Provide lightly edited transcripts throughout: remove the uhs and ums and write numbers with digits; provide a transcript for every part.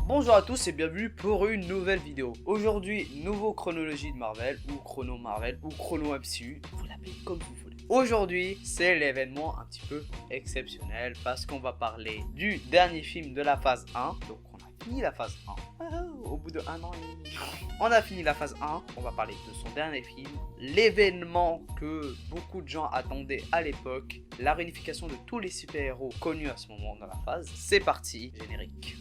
Bonjour à tous et bienvenue pour une nouvelle vidéo. Aujourd'hui, nouveau chronologie de Marvel, ou chrono Marvel, ou chrono MCU, vous l'appelez comme vous voulez. Aujourd'hui, c'est l'événement un petit peu exceptionnel parce qu'on va parler du dernier film de la phase 1. Donc on a fini la phase 1. Au bout de 1 an et demi. On a fini la phase 1, on va parler de son dernier film, l'événement que beaucoup de gens attendaient à l'époque, la réunification de tous les super-héros connus à ce moment dans la phase. C'est parti, générique.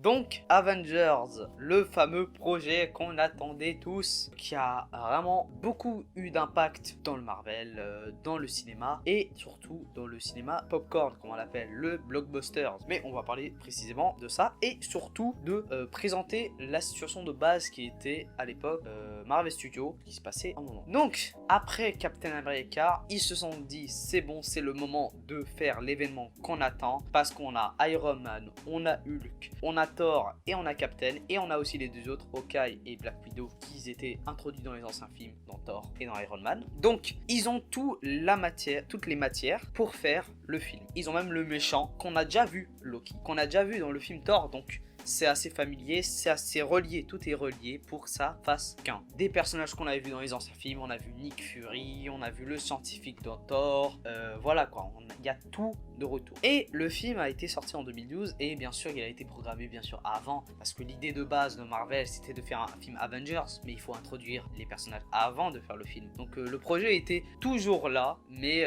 Donc Avengers, le fameux projet qu'on attendait tous, qui a vraiment beaucoup eu d'impact dans le Marvel, dans le cinéma et surtout dans le cinéma popcorn, comme on l'appelle, le blockbuster. Mais on va parler précisément de ça et surtout de présenter la situation de base qui était à l'époque Marvel Studios, qui se passait en moment. Donc après Captain America, ils se sont dit c'est bon, c'est le moment de faire l'événement qu'on attend parce qu'on a Iron Man, on a Hulk, on a Thor et on a Captain et on a aussi les deux autres, Hawkeye et Black Widow, qui étaient introduits dans les anciens films, dans Thor et dans Iron Man. Donc ils ont toutes les matières pour faire le film. Ils ont même le méchant qu'on a déjà vu, Loki, qu'on a déjà vu dans le film Thor, donc c'est assez familier, c'est assez relié, tout est relié pour que ça fasse qu'un. Des personnages qu'on avait vus dans les anciens films, on a vu Nick Fury, on a vu le scientifique dans Thor, voilà quoi, il y a tout de retour. Et le film a été sorti en 2012 et bien sûr il a été programmé bien sûr avant, parce que l'idée de base de Marvel c'était de faire un film Avengers, mais il faut introduire les personnages avant de faire le film. Donc le projet était toujours là, mais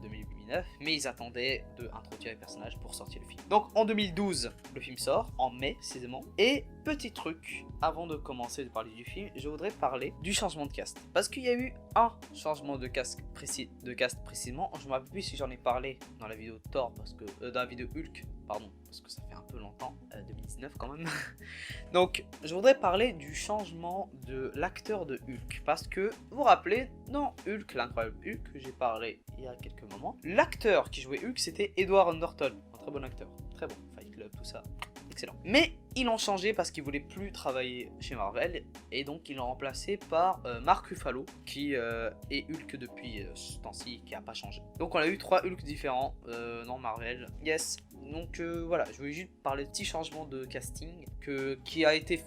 2009, mais ils attendaient d'introduire les personnages pour sortir le film. Donc en 2012, le film sort, en mai précisément. Et petit truc, avant de commencer de parler du film, je voudrais parler du changement de cast. Parce qu'il y a eu un changement de cast précisément. Je ne me rappelle plus si j'en ai parlé dans la vidéo Thor, dans la vidéo Hulk, pardon, parce que ça fait un peu longtemps, 2019 quand même. Donc je voudrais parler du changement de l'acteur de Hulk. Parce que, vous vous rappelez, dans Hulk, l'incroyable Hulk, que j'ai parlé il y a quelques moments, l'acteur qui jouait Hulk c'était Edward Norton, un très bon acteur, très bon, Fight Club, tout ça, excellent. Mais ils l'ont changé parce qu'ils voulaient plus travailler chez Marvel et donc ils l'ont remplacé par Mark Ruffalo qui est Hulk depuis ce temps-ci, qui a pas changé. Donc on a eu 3 Hulk différents dans Marvel, yes. Donc voilà, je voulais juste parler de petit changement de casting qui a été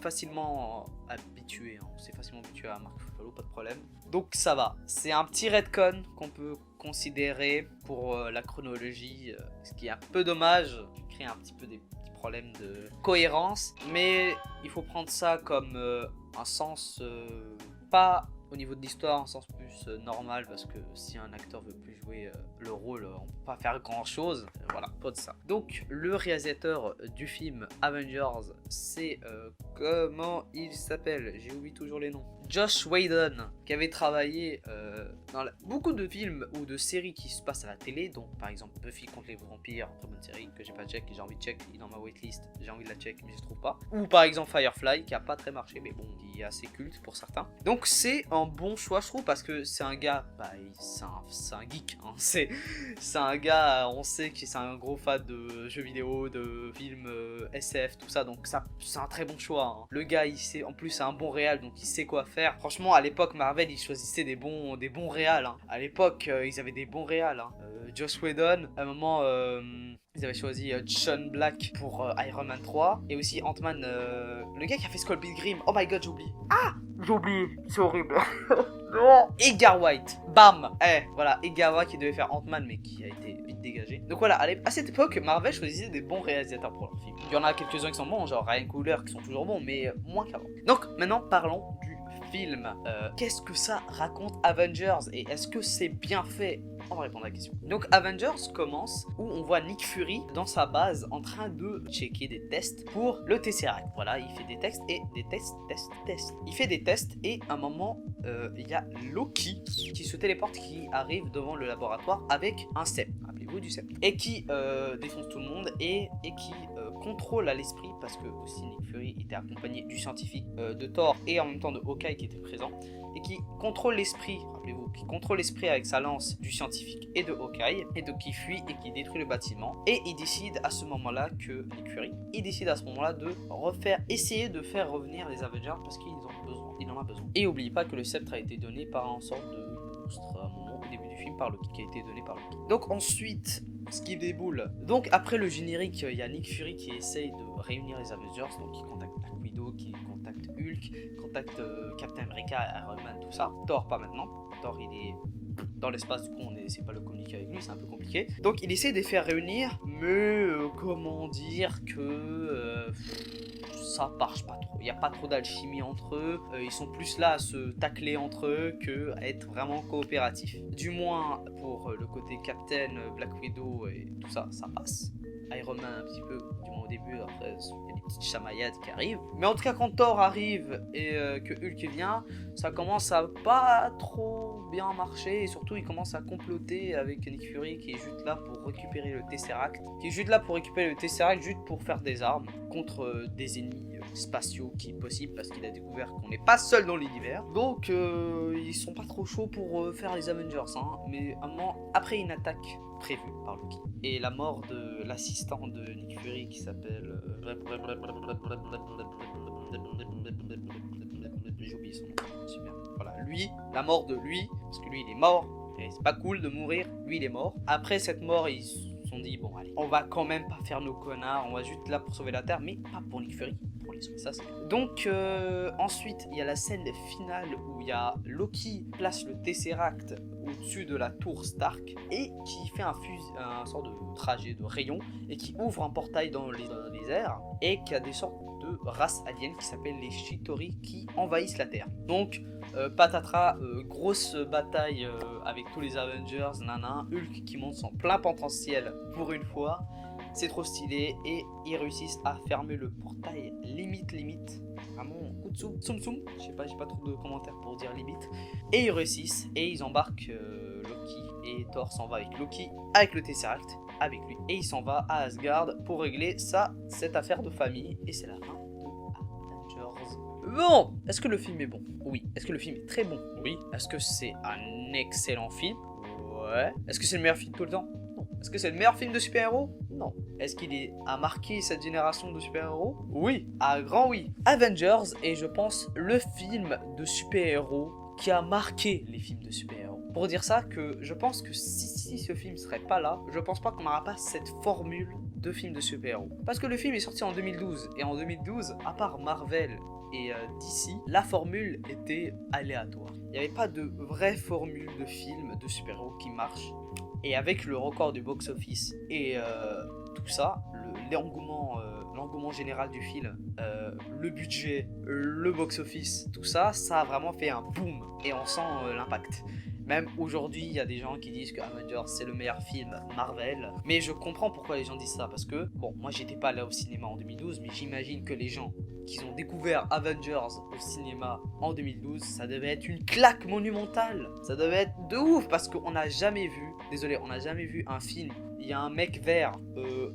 facilement habitué, hein. On s'est facilement habitué à Mark Ruffalo, pas de problème. Donc ça va, c'est un petit retcon qu'on peut considérer pour la chronologie, ce qui est un peu dommage, qui crée un petit peu des petits problèmes de cohérence, mais il faut prendre ça comme un sens pas au niveau de l'histoire, un sens plus normal, parce que si un acteur veut plus jouer le rôle, on peut pas faire grand chose, voilà, pas de ça. Donc le réalisateur du film Avengers, c'est comment il s'appelle, j'ai oublié toujours les noms, Joss Whedon, qui avait travaillé dans beaucoup de films ou de séries qui se passent à la télé, donc par exemple Buffy contre les vampires, très bonne série que j'ai pas check, j'ai envie de check, il est dans ma waitlist, j'ai envie de la check mais je trouve pas, ou par exemple Firefly qui a pas très marché mais bon, qui est assez culte pour certains. Donc c'est un bon choix je trouve, parce que c'est un gars, c'est un geek, hein. C'est un gars, on sait que c'est un gros fan de jeux vidéo, de films SF, tout ça, donc ça c'est un très bon choix, hein. Le gars il sait, en plus c'est un bon réal, donc il sait quoi faire. Franchement à l'époque Marvel ils choisissaient des bons réals, hein. À l'époque ils avaient des bons réals, hein. Joss Whedon, à un moment ils avaient choisi John Black pour Iron Man 3 et aussi Ant-Man, le gars qui a fait Skull Pilgrim, oh my god j'ai oublié, j'ai oublié, c'est horrible. Non. Edgar Wright, bam, voilà, Edgar Wright qui devait faire Ant-Man mais qui a été vite dégagé. Donc voilà, à cette époque Marvel choisissait des bons réalisateurs pour leurs films. Il y en a quelques-uns qui sont bons, genre Ryan Coogler qui sont toujours bons, mais moins qu'avant. Donc maintenant parlons du film. Qu'est-ce que ça raconte Avengers et est-ce que c'est bien fait? On va répondre à la question. Donc Avengers commence où on voit Nick Fury dans sa base en train de checker des tests pour le Tesseract. Voilà, il fait des tests et des tests. Il fait des tests et à un moment il y a Loki qui se téléporte, qui arrive devant le laboratoire avec un sceptre. Rappelez-vous, niveau du sceptre. Et qui défonce tout le monde et qui contrôle à l'esprit, parce que aussi Nick Fury était accompagné du scientifique de Thor et en même temps de Hawkeye qui était présent, et qui contrôle l'esprit, rappelez-vous, qui contrôle l'esprit avec sa lance du scientifique et de Hawkeye, et donc qui fuit et qui détruit le bâtiment. Et il décide à ce moment-là que Nick Fury, il décide à ce moment-là de essayer de faire revenir les Avengers parce qu'il en a besoin. Et n'oubliez pas que le sceptre a été donné par un sorte de monstre à un moment au début du film par Loki, qui a été donné par Loki. Donc ensuite, ce qui déboule. Donc après le générique, il y a Nick Fury qui essaye de réunir les Avengers, donc il contacte Black Widow, qui contacte Hulk, contacte Captain America, Iron Man, tout ça. Thor pas maintenant. Thor il est dans l'espace, du coup on n'essaie pas de communiquer avec lui, c'est un peu compliqué. Donc il essaie de les faire réunir, mais comment dire que ça marche pas trop. Il n'y a pas trop d'alchimie entre eux, ils sont plus là à se tacler entre eux que à être vraiment coopératifs. Du moins pour le côté Captain, Black Widow et tout ça, ça passe. Iron Man un petit peu, du moins au début, après il y a des petites chamaillades qui arrivent. Mais en tout cas quand Thor arrive et que Hulk vient, ça commence à pas trop bien marcher, et surtout il commence à comploter avec Nick Fury qui est juste là pour récupérer le Tesseract, juste pour faire des armes contre des ennemis spatiaux qui est possible, parce qu'il a découvert qu'on n'est pas seul dans l'univers. Donc ils sont pas trop chauds pour faire les Avengers, hein. Mais à un moment, après une attaque prévue par Loki et la mort de l'assistant de Nick Fury qui s'appelle j'ai oublié son nom, super. Voilà, lui, la mort de lui, parce que lui il est mort, et c'est pas cool de mourir, lui il est mort. Après cette mort, ils se sont dit, bon allez, on va quand même pas faire nos connards, on va juste là pour sauver la Terre, mais pas pour Nick Fury, pour les autres, ça c'est... Donc ensuite, il y a la scène finale où il y a Loki place le Tesseract au-dessus de la tour Stark et qui fait un sort de trajet de rayon et qui ouvre un portail dans les airs et qui a des sortes de races aliens qui s'appellent les Chitauri qui envahissent la Terre. Donc patatras, grosse bataille avec tous les Avengers, Hulk qui monte son plein potentiel pour une fois, c'est trop stylé, et ils réussissent à fermer le portail limite, vraiment coup de soum, je sais pas, j'ai pas trop de commentaires pour dire limite, et ils réussissent et ils embarquent Loki, et Thor s'en va avec Loki, avec le Tesseract, avec lui, et il s'en va à Asgard pour régler cette affaire de famille, et c'est la fin de Avengers. Bon, est-ce que le film est bon? Oui. Est-ce que le film est très bon? Oui. Est-ce que c'est un excellent film? Ouais. Est-ce que c'est le meilleur film tout le temps? Non. Est-ce que c'est le meilleur film de super-héros? Non. Est-ce qu'il a marqué cette génération de super-héros? Oui. À grand oui. Avengers est, je pense, le film de super-héros qui a marqué les films de super-héros. Pour dire ça, que je pense que si ce film serait pas là, je pense pas qu'on n'aura pas cette formule de film de super-héros. Parce que le film est sorti en 2012, et en 2012, à part Marvel et DC, la formule était aléatoire. Il n'y avait pas de vraie formule de film de super-héros qui marche. Et avec le record du box-office et tout ça, l'engouement général du film, le budget, le box-office, tout ça, ça a vraiment fait un boom. Et on sent l'impact. Même aujourd'hui, il y a des gens qui disent que Avengers c'est le meilleur film Marvel. Mais je comprends pourquoi les gens disent ça. Parce que, bon, moi j'étais pas là au cinéma en 2012, mais j'imagine que les gens qui ont découvert Avengers au cinéma en 2012, ça devait être une claque monumentale. Ça devait être de ouf, parce qu'on n'a jamais vu un film. Il y a un mec vert,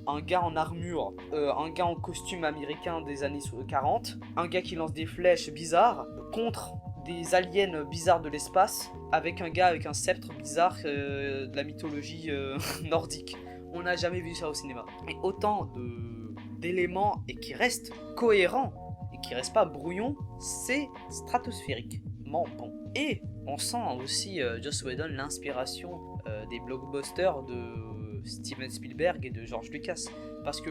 un gars en armure, un gars en costume américain des années 40, un gars qui lance des flèches bizarres contre des aliens bizarres de l'espace, avec un gars avec un sceptre bizarre de la mythologie nordique. On n'a jamais vu ça au cinéma. Et autant d'éléments et qui restent cohérents et qui restent pas brouillons, c'est stratosphériquement bon. Et on sent aussi Joss Whedon l'inspiration des blockbusters de Steven Spielberg et de George Lucas, parce que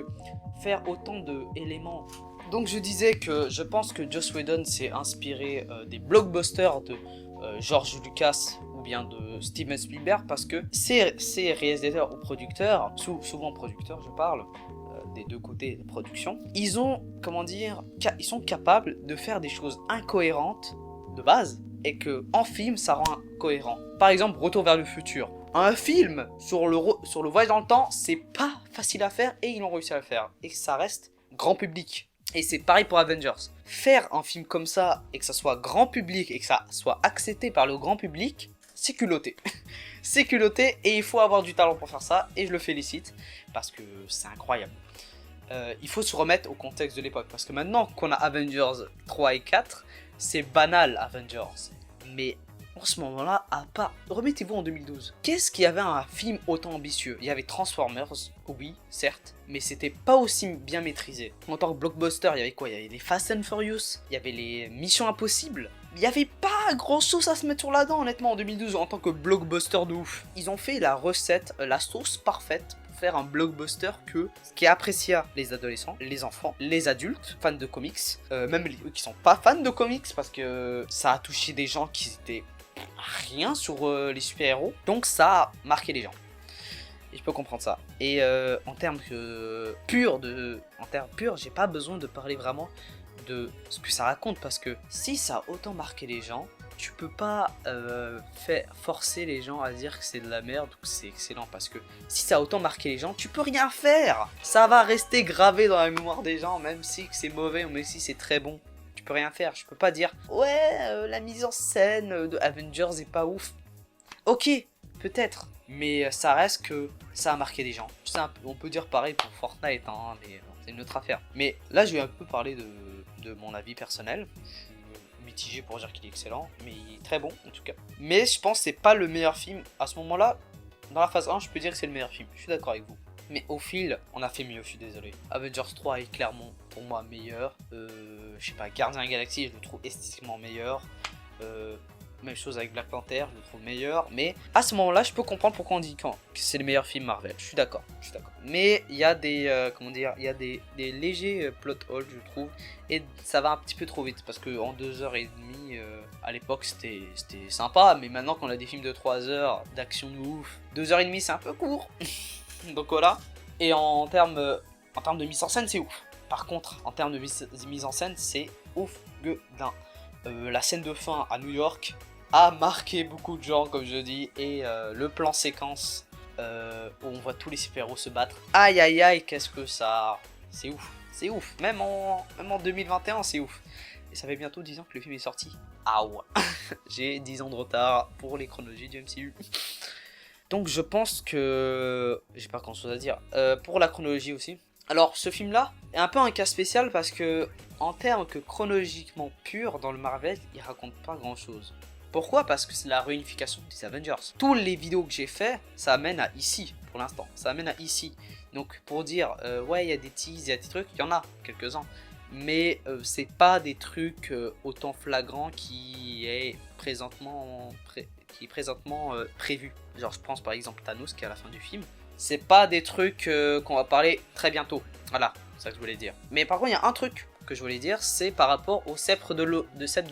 faire autant d'éléments. Donc je disais que je pense que Joss Whedon s'est inspiré des blockbusters de George Lucas ou bien de Steven Spielberg, parce que ces réalisateurs ou producteurs, souvent producteurs je parle, des deux côtés de production, ils sont capables de faire des choses incohérentes de base et que en film ça rend cohérent. Par exemple, Retour vers le futur. Un film sur le voyage dans le temps, c'est pas facile à faire et ils ont réussi à le faire. Et ça reste grand public. Et c'est pareil pour Avengers. Faire un film comme ça et que ça soit grand public et que ça soit accepté par le grand public, c'est culotté. C'est culotté et il faut avoir du talent pour faire ça et je le félicite parce que c'est incroyable. Il faut se remettre au contexte de l'époque parce que maintenant qu'on a Avengers 3 et 4, c'est banal Avengers. Mais en ce moment-là, à part... Remettez-vous en 2012. Qu'est-ce qu'il y avait un film autant ambitieux? Il y avait Transformers, oui, certes, mais c'était pas aussi bien maîtrisé. En tant que blockbuster, il y avait quoi? Il y avait les Fast and Furious, il y avait les Missions Impossibles. Il n'y avait pas grand chose à se mettre sur la dent, honnêtement, en 2012, en tant que blockbuster de ouf. Ils ont fait la recette, la sauce parfaite pour faire un blockbuster qui apprécia les adolescents, les enfants, les adultes, fans de comics, même eux qui sont pas fans de comics, parce que ça a touché des gens qui étaient rien sur les super-héros. Donc ça a marqué les gens. Et je peux comprendre ça. Et en termes purs, j'ai pas besoin de parler vraiment de ce que ça raconte, parce que si ça a autant marqué les gens, tu peux pas forcer les gens à dire que c'est de la merde ou que c'est excellent, parce que si ça a autant marqué les gens, tu peux rien faire. Ça va rester gravé dans la mémoire des gens, même si c'est mauvais ou même si c'est très bon. Tu peux rien faire. Je peux pas dire ouais, la mise en scène de Avengers est pas ouf. Ok, peut-être, mais ça reste que ça a marqué des gens. On peut dire pareil pour Fortnite, hein, mais c'est une autre affaire. Mais là, je vais un peu parler de mon avis personnel. Mitigé pour dire qu'il est excellent, mais il est très bon en tout cas. Mais je pense que c'est pas le meilleur film. À ce moment-là, dans la phase 1, je peux dire que c'est le meilleur film. Je suis d'accord avec vous. Mais au fil, on a fait mieux, je suis désolé. Avengers 3 est clairement pour moi meilleur. Je sais pas, Gardien Galaxy, je le trouve esthétiquement meilleur. Même chose avec Black Panther, je le trouve meilleur. Mais à ce moment-là, je peux comprendre pourquoi on dit que c'est le meilleur film Marvel. Je suis d'accord. Mais il y a des, il y a des légers plot holes, je trouve. Et ça va un petit peu trop vite. Parce qu'en 2h30, à l'époque, c'était sympa. Mais maintenant qu'on a des films de 3 heures d'action de ouf, 2h30, c'est un peu court. Donc voilà. Et en termes de mise en scène, c'est ouf. Par contre, en termes de mise en scène, c'est ouf gueudin. La scène de fin à New York a marqué beaucoup de gens, comme je dis, et le plan séquence où on voit tous les super-héros se battre. Aïe aïe aïe, qu'est-ce que ça... C'est ouf. Même en 2021, c'est ouf. Et ça fait bientôt 10 ans que le film est sorti. Ah ouais. J'ai 10 ans de retard pour les chronologies du MCU. Donc je pense que... J'ai pas grand chose à dire. Pour la chronologie aussi. Alors ce film là est un peu un cas spécial parce que en termes que chronologiquement pur dans le Marvel, il raconte pas grand chose. Pourquoi? Parce que c'est la réunification des Avengers. Toutes les vidéos que j'ai fait, ça amène à ici pour l'instant. Ça amène à ici. Donc pour dire ouais il y a des teases, il y a des trucs, il y en a quelques-uns. Mais c'est pas des trucs autant flagrants qui est présentement prévu. Genre je pense par exemple Thanos qui est à la fin du film. C'est pas des trucs qu'on va parler très bientôt. Voilà, c'est ça que je voulais dire. Mais par contre, il y a un truc que je voulais dire, c'est par rapport au sceptre de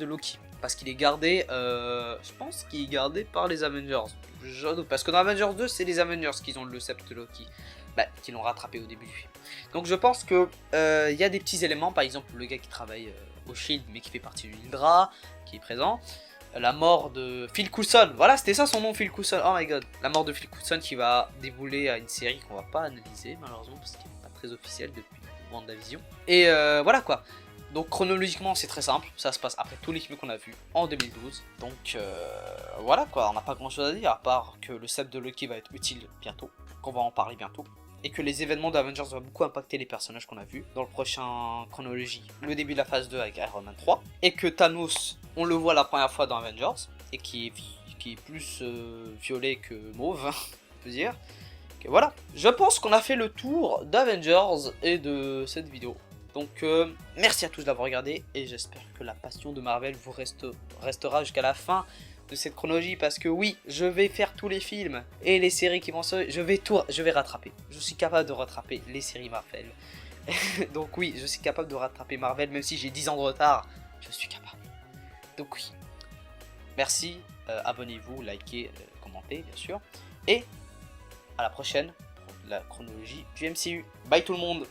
Loki. Parce qu'il est gardé, je pense qu'il est gardé par les Avengers. Je doute, parce que dans Avengers 2, c'est les Avengers qui ont le sceptre de Loki. Bah, qui l'ont rattrapé au début du film. Donc je pense que y a des petits éléments, par exemple le gars qui travaille au Shield, mais qui fait partie de l'Hydra, qui est présent. La mort de Phil Coulson, voilà c'était ça son nom, Phil Coulson, oh my god. La mort de Phil Coulson qui va débouler à une série qu'on va pas analyser malheureusement parce qu'elle n'est pas très officielle depuis WandaVision. Et voilà quoi. Donc chronologiquement c'est très simple, ça se passe après tous les films qu'on a vus en 2012. Donc voilà quoi, on n'a pas grand chose à dire à part que le sceptre de Loki va être utile bientôt, qu'on va en parler bientôt. Et que les événements d'Avengers vont beaucoup impacter les personnages qu'on a vus dans le prochain chronologie, le début de la phase 2 avec Iron Man 3. Et que Thanos, on le voit la première fois dans Avengers, et qui est plus violet que mauve, on peut dire. Et voilà, je pense qu'on a fait le tour d'Avengers et de cette vidéo. Donc merci à tous d'avoir regardé, et j'espère que la passion de Marvel vous restera jusqu'à la fin de cette chronologie, parce que oui, je vais faire tous les films et les séries qui vont sortir, je vais rattraper. Je suis capable de rattraper les séries Marvel. Donc oui, je suis capable de rattraper Marvel, même si j'ai 10 ans de retard, je suis capable. Donc oui, merci, abonnez-vous, likez, commentez bien sûr, et à la prochaine pour la chronologie du MCU. Bye tout le monde.